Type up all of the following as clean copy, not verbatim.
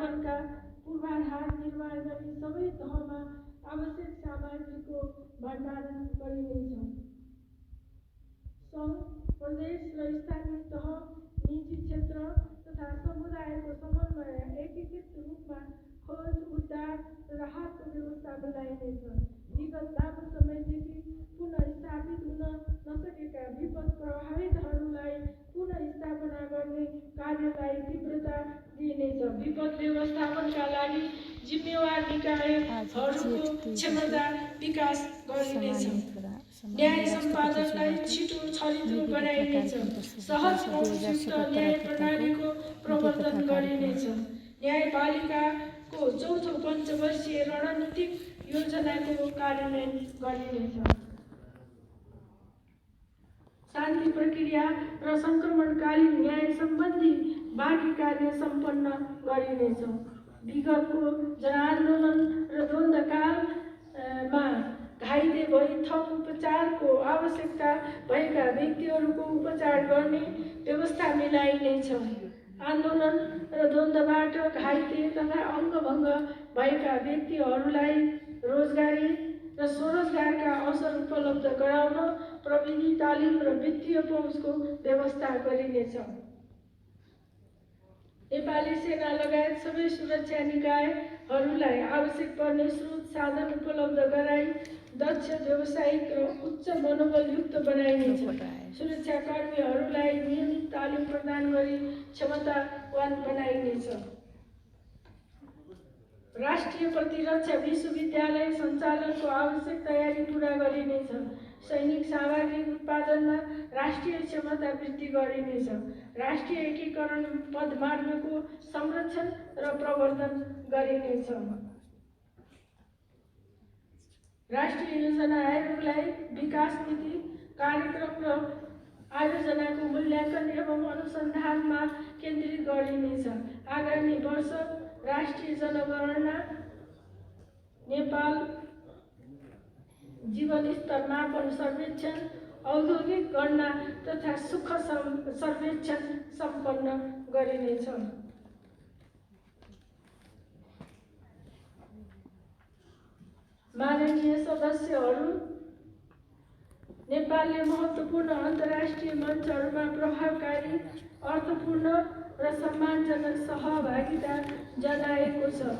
व्यवस्थापनका पूर्वाधार निर्माण गरी सबै तहमा आवश्यक सामग्रीको भण्डारण गरिनेछ। सङ्घ, प्रदेश र स्थानीय तह, निजी क्षेत्र तथा समुदायको समन्वय एकीकृत रूपमा खोज, उद्धार र राहतको व्यवस्था बनाइनेछ। विगत लामो समयदेखि पुनः स्थापित हुन नसकेका विपद प्रभावितहरूलाई पुनः स्थापना गर्ने कार्यलाई तीव्रता दिइनेछ। विपद व्यवस्थापनका लागि जिम्मेवार निकायहरूको क्षमता विकास गरिनेछ। न्याय सम्पादनलाई छिटो छरितो बनाइनेछ। सहज पहुँचयुक्त न्याय प्रणालीको प्रवर्तन गरिनेछ। न्यायपालिकाको चौथो पञ्चवर्षीय रणनीतिक योजनाको कार्यान्वयन गरिनेछ। शान्ति प्रक्रिया र सङ्क्रमणकालीन न्याय सम्बन्धी बाँकी कार्य सम्पन्न गरिनेछ। विगतको जनआन्दोलन र द्वन्द्वकालमा घाइते भई थप उपचारको आवश्यकता भएका व्यक्तिहरूको उपचार गर्ने व्यवस्था मिलाइनेछ। आन्दोलन र द्वन्द्वबाट घाइते तथा अङ्गभङ्ग भएका व्यक्तिहरूलाई रोजगारी र स्वरोजगारका अवसर उपलब्ध गराउन प्रविधि तालिम र वित्तीय पहुँचको व्यवस्था गरिनेछ। नेपाली सेना लगायत सबै सुरक्षा निकायहरूलाई आवश्यक पर्ने स्रोत साधन उपलब्ध गराई दक्ष, व्यावसायिक र उच्च मनोबलयुक्त बनाइनेछ। सुरक्षाकर्मीहरूलाई नियमित तालिम प्रदान गरी क्षमतावान बनाइनेछ। राष्ट्रिय प्रतिरक्षा विश्वविद्यालय सञ्चालनको आवश्यक तयारी पूरा गरिनेछ। सैनिक सामग्री उत्पादनमा राष्ट्रिय क्षमता वृद्धि गरिनेछ। राष्ट्रिय एकीकरण पदमार्गको संरक्षण र प्रवर्धन गरिनेछ। राष्ट्रिय योजना आयोगलाई विकास नीति, कार्यक्रम र आयोजनाको मूल्याङ्कन एवं अनुसन्धानमा केन्द्रित गरिनेछ। आगामी वर्ष राष्ट्रिय जनगणना, नेपाल जीवनस्तर मापन सर्वेक्षण, औद्योगिक गणना तथा सुख सर्वेक्षण सम्पन्न गरिनेछ। माननीय सदस्यहरू, नेपालले महत्त्वपूर्ण अन्तर्राष्ट्रिय मञ्चहरूमा प्रभावकारी, अर्थपूर्ण र सम्मानजनक सहभागिता जनाएको छ।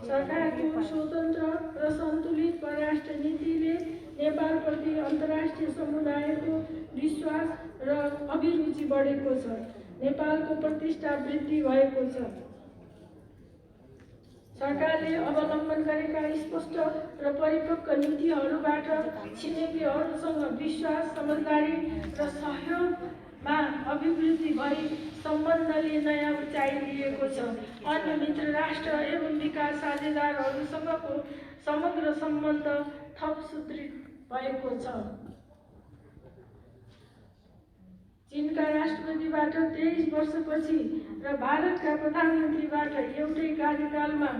सरकारको स्वतन्त्र र सन्तुलित परराष्ट्र नीतिले नेपालप्रति अन्तर्राष्ट्रिय समुदायको विश्वास र अभिरुचि बढेको छ। नेपालको प्रतिष्ठा वृद्धि भएको छ। सरकारले अवलम्बन गरेका स्पष्ट र परिपक्व नीतिहरूबाट छिमेकीहरूसँग विश्वास, समझदारी र सहयोगमा अभिवृद्धि भई सम्बन्धले नयाँ उचाइ लिएको छ। अन्य मित्र राष्ट्र एवं विकास साझेदारहरूसँगको समग्र सम्बन्ध थप सुदृढ भएको छ। चीनका राष्ट्रपतिबाट 23 वर्षपछि र भारतका प्रधानमन्त्रीबाट एउटै कार्यकालमा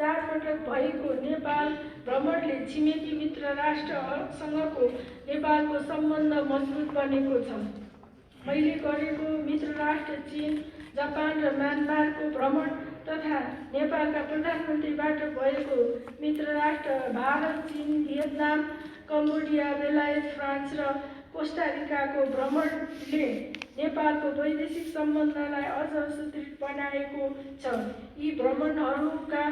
4 पटक भएको नेपाल भ्रमणले छिमेकी मित्र राष्ट्रसँगको नेपालको सम्बन्ध मजबुत बनेको छ। मैले गरेको मित्र राष्ट्र चीन, जापान र म्यानमारको भ्रमण तथा नेपालका प्रधानमन्त्रीबाट भएको मित्र राष्ट्र भारत, चीन, भियतनाम, कम्बोडिया, बेलायत, फ्रान्स र कोस्टारिकाको भ्रमणले नेपालको वैदेशिक सम्बन्धलाई अझ सुदृढ बनाएको छ। यी भ्रमणहरूका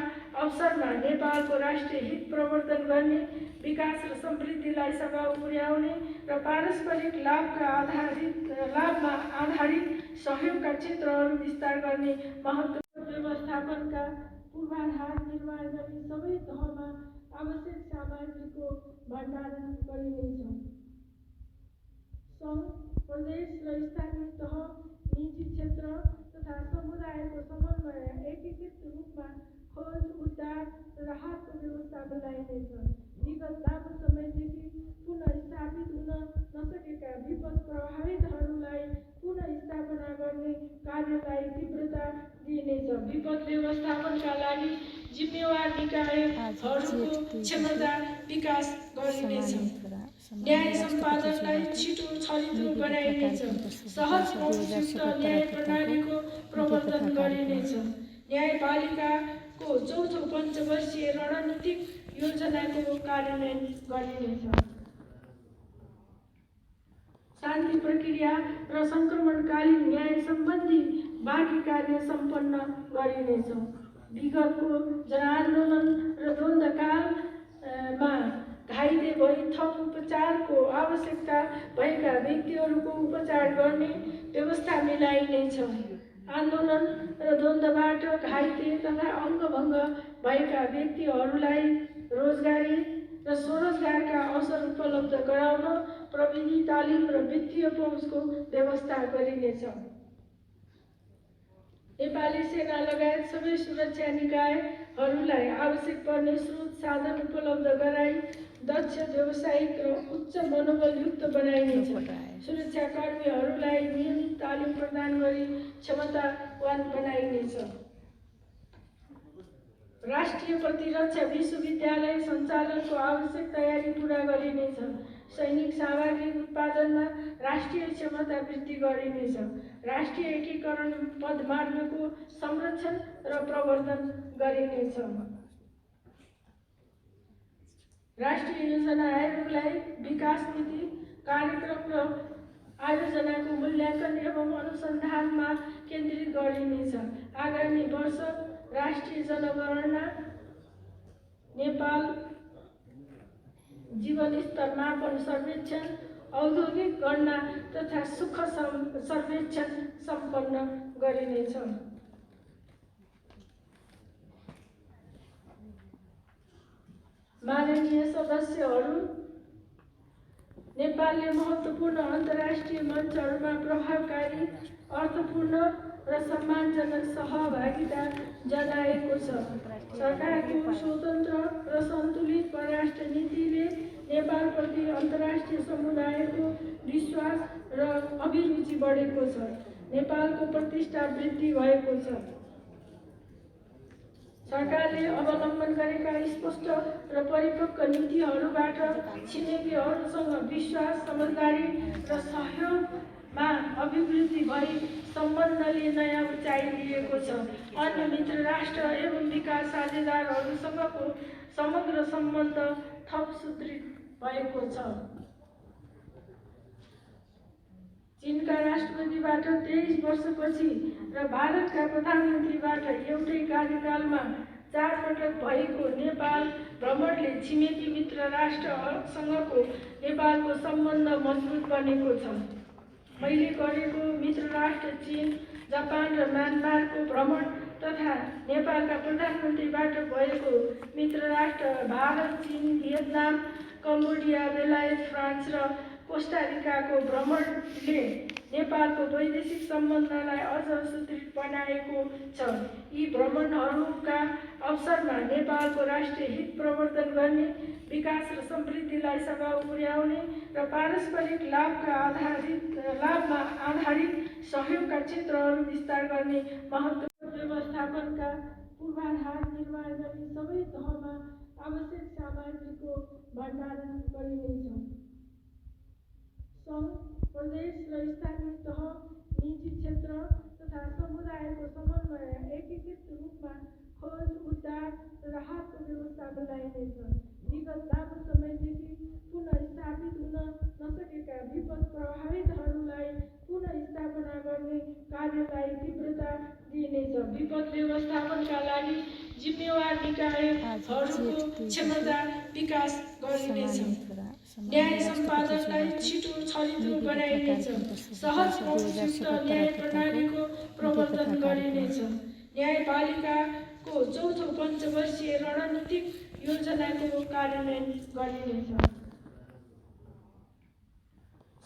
अवसरमा नेपालको राष्ट्रिय हित प्रवर्तन गर्ने, विकास र समृद्धिलाई सघाउ पुर्याउने र पारस्परिक लाभमा आधारित सहयोगका क्षेत्रहरू विस्तार गर्ने महत्त्वपूर्ण व्यवस्थापनका पूर्वाधार निर्माण गरी सबै तहमा आवश्यक सामग्रीको भण्डारण गरिनेछ। सङ्घ, प्रदेश र स्थानीय तह, निजी क्षेत्र तथा समुदायको समन्वय एकीकृत रूपमा खोज, उद्धार र राहतको व्यवस्था बनाइनेछ। विगत लामो समयदेखि पुनः स्थापित हुन नसकेका विपद प्रभावितहरूलाई पुनः स्थापना गर्ने कार्यलाई तीव्रता दिइनेछ। विपद व्यवस्थापनका लागि जिम्मेवार निकायहरूको क्षमता विकास गरिनेछ। न्याय सम्पादनलाई छिटो छरितो बनाइनेछ। सहज पहुँचयुक्त न्याय प्रणालीको प्रवर्तन गरिनेछ। न्यायपालिका न्यायपालिकाको चौथो पञ्चवर्षीय रणनीतिक योजनाको कार्यान्वयन गरिनेछ। शान्ति प्रक्रिया र संक्रमणकालीन न्याय सम्बन्धी बाँकी कार्य सम्पन्न गरिनेछ। विगतको जनआन्दोलन र द्वन्द्वकालमा घाइते भई थप उपचारको आवश्यकता भएका व्यक्तिहरूको उपचार गर्ने व्यवस्था मिलाइनेछ। आन्दोलन र द्वन्द्वबाट घाइते तथा अङ्गभङ्ग भएका व्यक्तिहरूलाई रोजगारी र स्वरोजगारका अवसर उपलब्ध गराउन प्रविधि तालिम र वित्तीय पहुँचको व्यवस्था गरिनेछ। नेपाली सेना लगायत सबै सुरक्षा निकायहरूलाई आवश्यक पर्ने स्रोत साधन उपलब्ध गराई दक्ष, व्यावसायिक र उच्च मनोबलयुक्त बनाइनेछ। सुरक्षाकर्मीहरूलाई नियमित तालिम प्रदान गरी क्षमतावान बनाइनेछ। राष्ट्रिय प्रतिरक्षा विश्वविद्यालय सञ्चालनको आवश्यक तयारी पूरा गरिनेछ। सैनिक सामग्री उत्पादनमा राष्ट्रिय क्षमता वृद्धि गरिनेछ। राष्ट्रिय एकीकरण पदमार्गको संरक्षण र प्रवर्धन गरिनेछ। राष्ट्रिय योजना आयोगलाई विकास नीति कार्यक्रम र आयोजनाको मूल्याङ्कन एवं अनुसन्धानमा केन्द्रित गरिनेछ। आगामी वर्ष राष्ट्रिय जनगणना, नेपाल जीवनस्तर मापन सर्वेक्षण, औद्योगिक गणना तथा सुख सर्वेक्षण सम्पन्न गरिनेछ। माननीय सदस्यहरू, नेपालले महत्त्वपूर्ण अन्तर्राष्ट्रिय मञ्चहरूमा प्रभावकारी, अर्थपूर्ण र सम्मानजनक सहभागिता जनाएको छ। सरकारको स्वतन्त्र र सन्तुलित परराष्ट्र नीतिले नेपालप्रति अन्तर्राष्ट्रिय समुदायको विश्वास र अभिरुचि बढेको छ। नेपालको प्रतिष्ठा वृद्धि भएको छ। सरकारले अवलम्बन गरेका स्पष्ट र परिपक्व नीतिहरूबाट छिमेकीहरूसँग विश्वास, समझदारी र सहयोगमा अभिवृद्धि भई सम्बन्धले नयाँ उचाइ लिएको छ। अन्य मित्र राष्ट्र एवं विकास साझेदारहरूसँगको समग्र सम्बन्ध थप सुदृढ भएको छ। चीनका राष्ट्रपतिबाट 23 वर्षपछि र भारतका प्रधानमन्त्रीबाट एउटै कार्यकालमा 4 पटक भएको नेपाल भ्रमणले छिमेकी मित्र राष्ट्रसँगको नेपालको सम्बन्ध मजबुत बनेको छ। मैले गरेको मित्र राष्ट्र चीन, जापान र म्यानमारको भ्रमण तथा नेपालका प्रधानमन्त्रीबाट भएको मित्र राष्ट्र भारत, चीन, भियतनाम, कम्बोडिया, बेलायत, फ्रान्स र कोस्टारिकाको भ्रमणले नेपालको वैदेशिक सम्बन्धलाई अझ सुदृढ बनाएको छ। यी भ्रमणहरूका अवसरमा नेपालको राष्ट्रिय हित प्रवर्धन गर्ने, विकास र समृद्धिलाई सघाउ पुर्याउने र पारस्परिक लाभमा आधारित सहयोगका क्षेत्रहरू विस्तार गर्ने महत्त्वपूर्ण व्यवस्थापनका पूर्वाधार निर्माण गरी सबै तहमा आवश्यक सामग्रीको भण्डारण गरिनेछ। सङ्घ, प्रदेश र स्थानीय तह, निजी क्षेत्र तथा समुदायको समन्वय एकीकृत रूपमा खोज, उद्धार र राहतको व्यवस्था बनाइनेछ। विगत लामो समयदेखि पुनः स्थापित हुन नसकेका विपद प्रभावितहरूलाई पुनः स्थापना गर्ने कार्यलाई तीव्रता दिइनेछ। विपद व्यवस्थापनका लागि जिम्मेवार निकायहरूको क्षमता विकास गरिनेछ। न्याय सम्पादनलाई छिटो छरितो बनाइनेछ। सहज पहुँचयुक्त न्याय प्रणालीको प्रवर्धन गरिनेछ। न्यायपालिकाको चौथो पञ्चवर्षीय रणनीतिक योजनाको कार्यान्वयन गरिनेछ।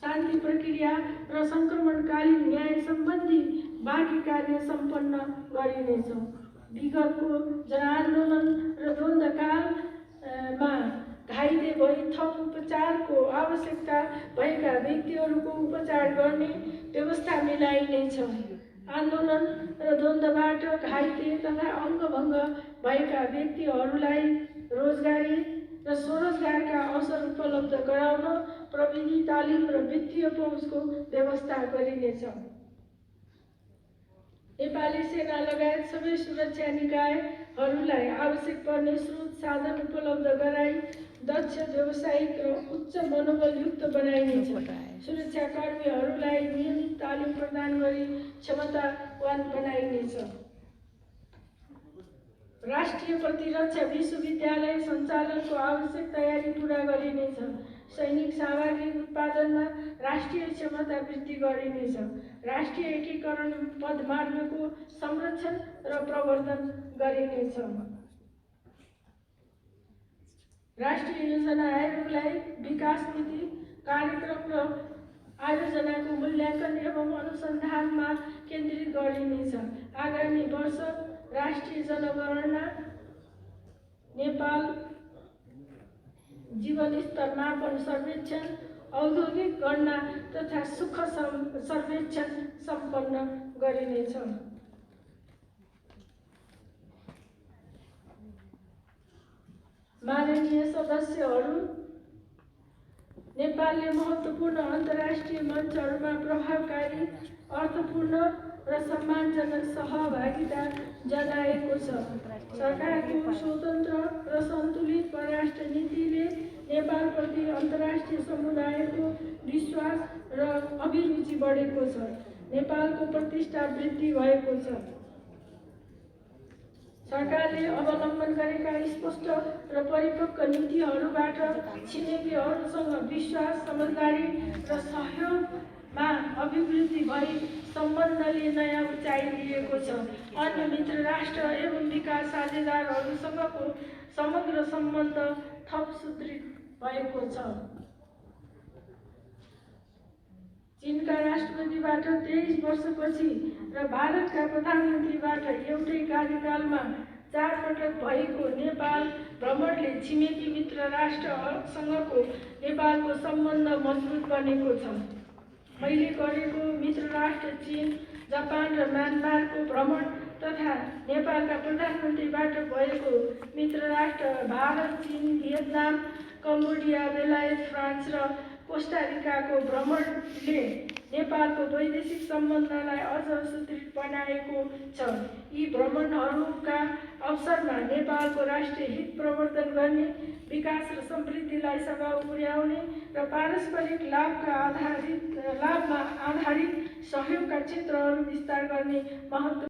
शान्ति प्रक्रिया र संक्रमणकालीन न्याय सम्बन्धी बाँकी कार्य सम्पन्न गरिनेछ। विगतको जनआन्दोलन र द्वन्द्वकालमा घाइते भई थप उपचारको आवश्यकता भएका व्यक्तिहरूको उपचार गर्ने व्यवस्था मिलाइनेछ। आन्दोलन र द्वन्द्वबाट घाइते तथा अङ्गभङ्ग भएका व्यक्तिहरूलाई रोजगारी र स्वरोजगारका अवसर उपलब्ध गराउन प्रविधि तालिम र वित्तीय पहुँचको व्यवस्था गरिनेछ। नेपाली सेना लगायत सबै सुरक्षा निकायहरूलाई आवश्यक पर्ने स्रोत साधन उपलब्ध गराई दक्ष व्यावसायिक र उच्च मनोबलयुक्त बनाइनेछ। सुरक्षाकर्मीहरूलाई नियमित तालिम प्रदान गरी क्षमतावान बनाइनेछ। राष्ट्रिय प्रतिरक्षा विश्वविद्यालय सञ्चालनको आवश्यक तयारी पूरा गरिनेछ। सैनिक सामग्री उत्पादनमा राष्ट्रिय क्षमता वृद्धि गरिनेछ। राष्ट्रिय एकीकरण पदमार्गको संरक्षण र प्रवर्धन गरिनेछ। राष्ट्रिय योजना आयोगलाई विकास नीति कार्यक्रम र आयोजनाको मूल्याङ्कन एवं अनुसन्धानमा केन्द्रित गरिनेछ। आगामी वर्ष राष्ट्रिय जनगणना, नेपाल जीवनस्तर मापन सर्वेक्षण, औद्योगिक गणना तथा सुख सर्वेक्षण सम्पन्न गरिनेछ। माननीय सदस्यहरू, नेपालले महत्त्वपूर्ण अन्तर्राष्ट्रिय मञ्चहरूमा प्रभावकारी, अर्थपूर्ण र सम्मानजनक सहभागिता जनाएको छ। सरकारको स्वतन्त्र र सन्तुलित परराष्ट्र नीतिले नेपालप्रति अन्तर्राष्ट्रिय समुदायको विश्वास र अभिरुचि बढेको छ। नेपालको प्रतिष्ठा वृद्धि भएको छ। सरकारले अवलम्बन गरेका स्पष्ट र परिपक्व नीतिहरूबाट छिमेकीहरूसँग विश्वास, समझदारी र सहयोगमा अभिवृद्धि भई सम्बन्धले नयाँ उचाइ लिएको छ। अन्य मित्र राष्ट्र एवं विकास साझेदारहरूसँगको समग्र सम्बन्ध थप सुदृढ भएको छ। चीनका राष्ट्रपतिबाट 23 वर्षपछि र भारतका प्रधानमन्त्रीबाट एउटै कार्यकालमा 4 पटक भएको नेपाल भ्रमणले छिमेकी मित्र राष्ट्रसँगको नेपालको सम्बन्ध मजबुत बनेको छ। मैले गरेको मित्र राष्ट्र चीन, जापान र म्यानमारको भ्रमण तथा नेपालका प्रधानमन्त्रीबाट भएको मित्र राष्ट्र भारत, चीन, भियतनाम, कम्बोडिया, बेलायत, फ्रान्स र कोस्टारिकाको भ्रमणले नेपालको वैदेशिक सम्बन्धलाई अझ सुदृढ बनाएको छ। यी भ्रमणहरूका अवसरमा नेपालको राष्ट्रिय हित प्रवर्धन गर्ने, विकास र समृद्धिलाई सघाउ पुर्याउने र पारस्परिक लाभमा आधारित सहयोगका क्षेत्रहरू विस्तार गर्ने महत्त्व